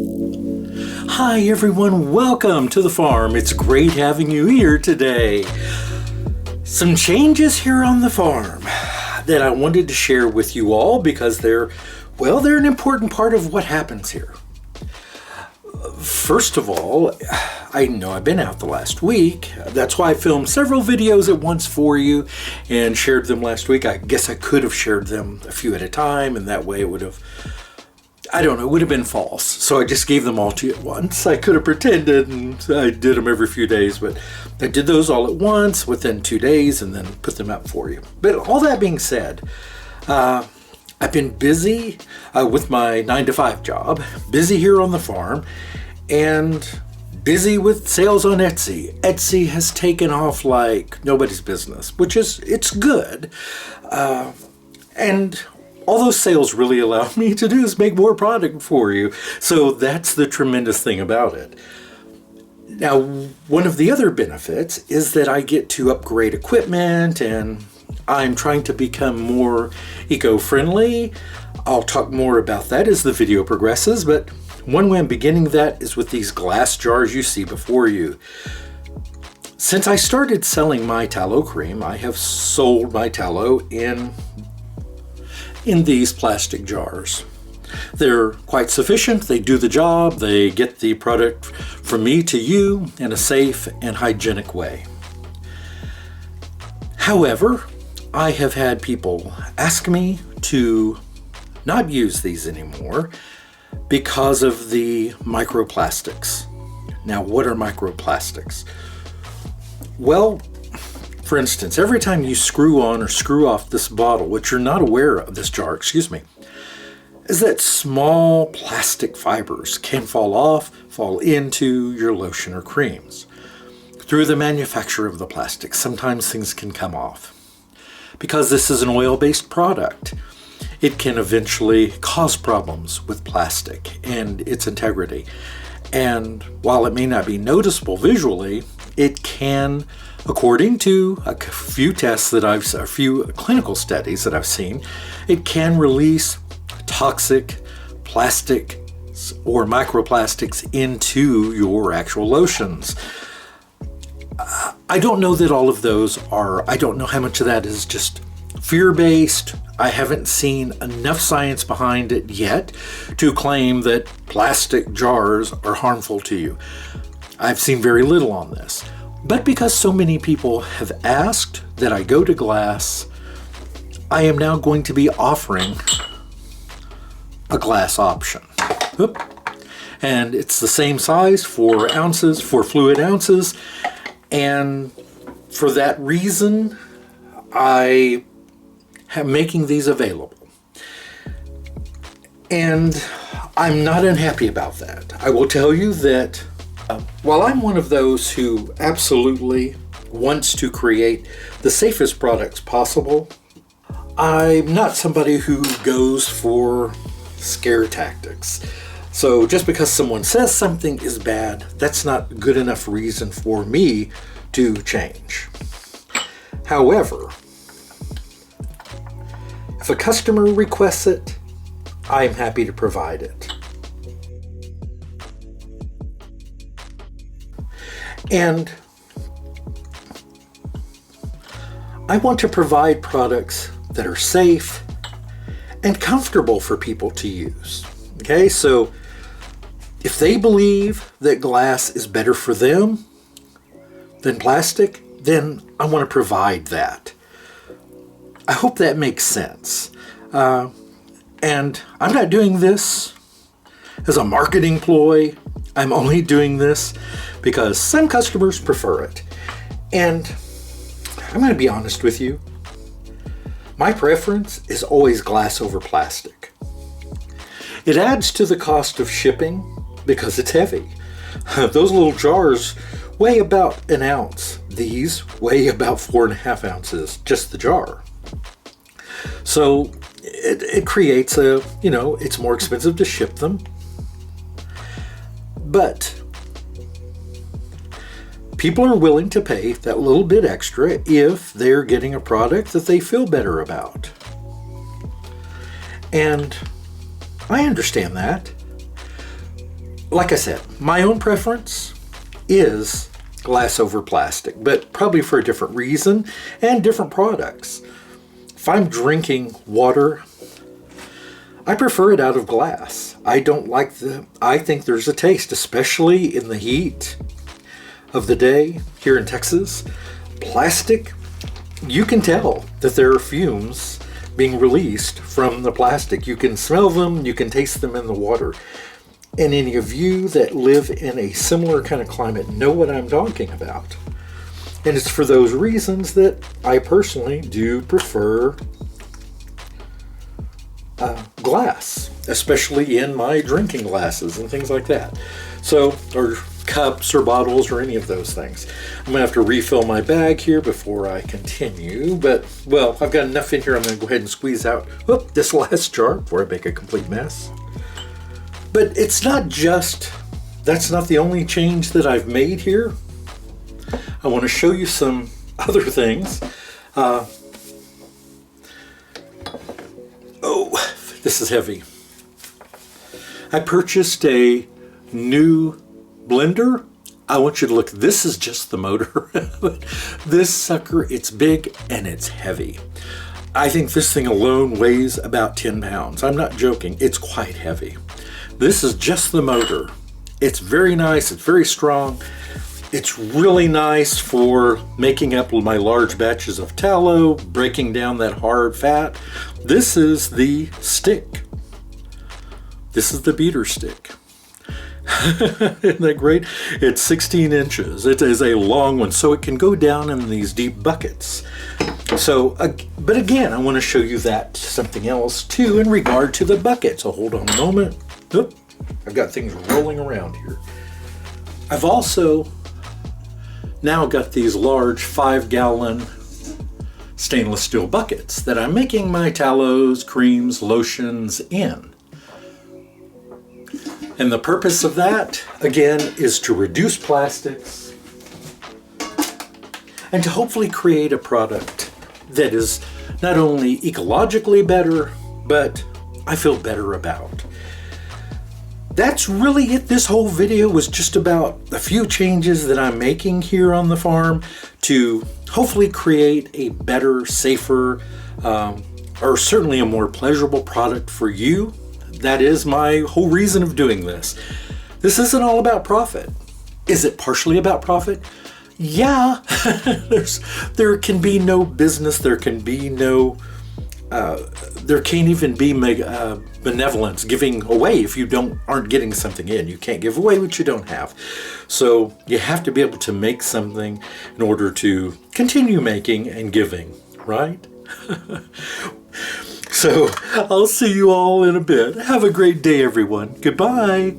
Hi everyone, welcome to the farm. It's great having you here today. Some changes here on the farm that I wanted to share with you all because they're an important part of what happens here. First of all, I know I've been out the last week. That's why I filmed several videos at once for you and shared them last week. I guess I could have shared them a few at a time, and that way it would have been false. So I just gave them all to you at once. I could have pretended and I did them every few days, but I did those all at once within 2 days and then put them up for you. But all that being said, I've been busy with my 9-to-5 job, busy here on the farm, and busy with sales on Etsy. Etsy has taken off like nobody's business, it's good. And all those sales really allow me to do is make more product for you. So that's the tremendous thing about it. Now, one of the other benefits is that I get to upgrade equipment, and I'm trying to become more eco-friendly. I'll talk more about that as the video progresses, but one way I'm beginning that is with these glass jars you see before you. Since I started selling my tallow cream, I have sold my tallow in these plastic jars. They're quite sufficient. They do the job. They get the product from me to you in a safe and hygienic way. However, I have had people ask me to not use these anymore because of the microplastics. Now, what are microplastics? Well, for instance, every time you screw on or screw off this bottle, which you're not aware of, this jar, is that small plastic fibers can fall into your lotion or creams. Through the manufacture of the plastic, sometimes things can come off. Because this is an oil-based product, it can eventually cause problems with plastic and its integrity. And while it may not be noticeable visually, it can, according to a few clinical studies that I've seen, it can release toxic plastics or microplastics into your actual lotions. I don't know that all of those I don't know how much of that is just fear-based. I haven't seen enough science behind it yet to claim that plastic jars are harmful to you. I've seen very little on this. But because so many people have asked that I go to glass, I am now going to be offering a glass option. And it's the same size, 4 ounces, 4 fluid ounces. And for that reason, I am making these available. And I'm not unhappy about that. I will tell you that while I'm one of those who absolutely wants to create the safest products possible, I'm not somebody who goes for scare tactics. So just because someone says something is bad, that's not good enough reason for me to change. However, if a customer requests it, I'm happy to provide it. And I want to provide products that are safe and comfortable for people to use. Okay, so if they believe that glass is better for them than plastic, then I want to provide that. I hope that makes sense. And I'm not doing this as a marketing ploy. I'm only doing this because some customers prefer it. And I'm going to be honest with you. My preference is always glass over plastic. It adds to the cost of shipping because it's heavy. Those little jars weigh about an ounce. These weigh about 4.5 ounces, just the jar. So it creates it's more expensive to ship them. But people are willing to pay that little bit extra if they're getting a product that they feel better about. And I understand that. like I said, my own preference is glass over plastic, but probably for a different reason and different products. If I'm drinking water, I prefer it out of glass. I think there's a taste, especially in the heat of the day here in Texas. Plastic, you can tell that there are fumes being released from the plastic. You can smell them, you can taste them in the water. And any of you that live in a similar kind of climate know what I'm talking about. And it's for those reasons that I personally do prefer glass, especially in my drinking glasses and things like that. So, or cups or bottles or any of those things. I'm going to have to refill my bag here before I continue, but, well, I've got enough in here. I'm going to go ahead and squeeze out this last jar before I make a complete mess. But it's not just, that's not the only change that I've made here. I want to show you some other things. Oh, this is heavy. I purchased a new blender. I want you to look, this is just the motor. This sucker, it's big and it's heavy. I think this thing alone weighs about 10 pounds. I'm not joking, it's quite heavy. This is just the motor. It's very nice, it's very strong. It's really nice for making up my large batches of tallow, breaking down that hard fat. This is the stick. This is the beater stick. Isn't that great? It's 16 inches. It is a long one, so it can go down in these deep buckets. So, but again, I want to show you that something else too in regard to the bucket. So hold on a moment. Oop, I've got things rolling around here. I've also now got these large 5-gallon stainless steel buckets that I'm making my tallows, creams, lotions in. And the purpose of that, again, is to reduce plastics and to hopefully create a product that is not only ecologically better, but I feel better about. That's really it. This whole video was just about a few changes that I'm making here on the farm to hopefully create a better, safer, or certainly a more pleasurable product for you. That is my whole reason of doing this. This isn't all about profit. Is it partially about profit? Yeah. There can be no business, there can be no there can't even be benevolence giving away if you aren't getting something in. You can't give away what you don't have. So you have to be able to make something in order to continue making and giving, right? So I'll see you all in a bit. Have a great day, everyone. Goodbye.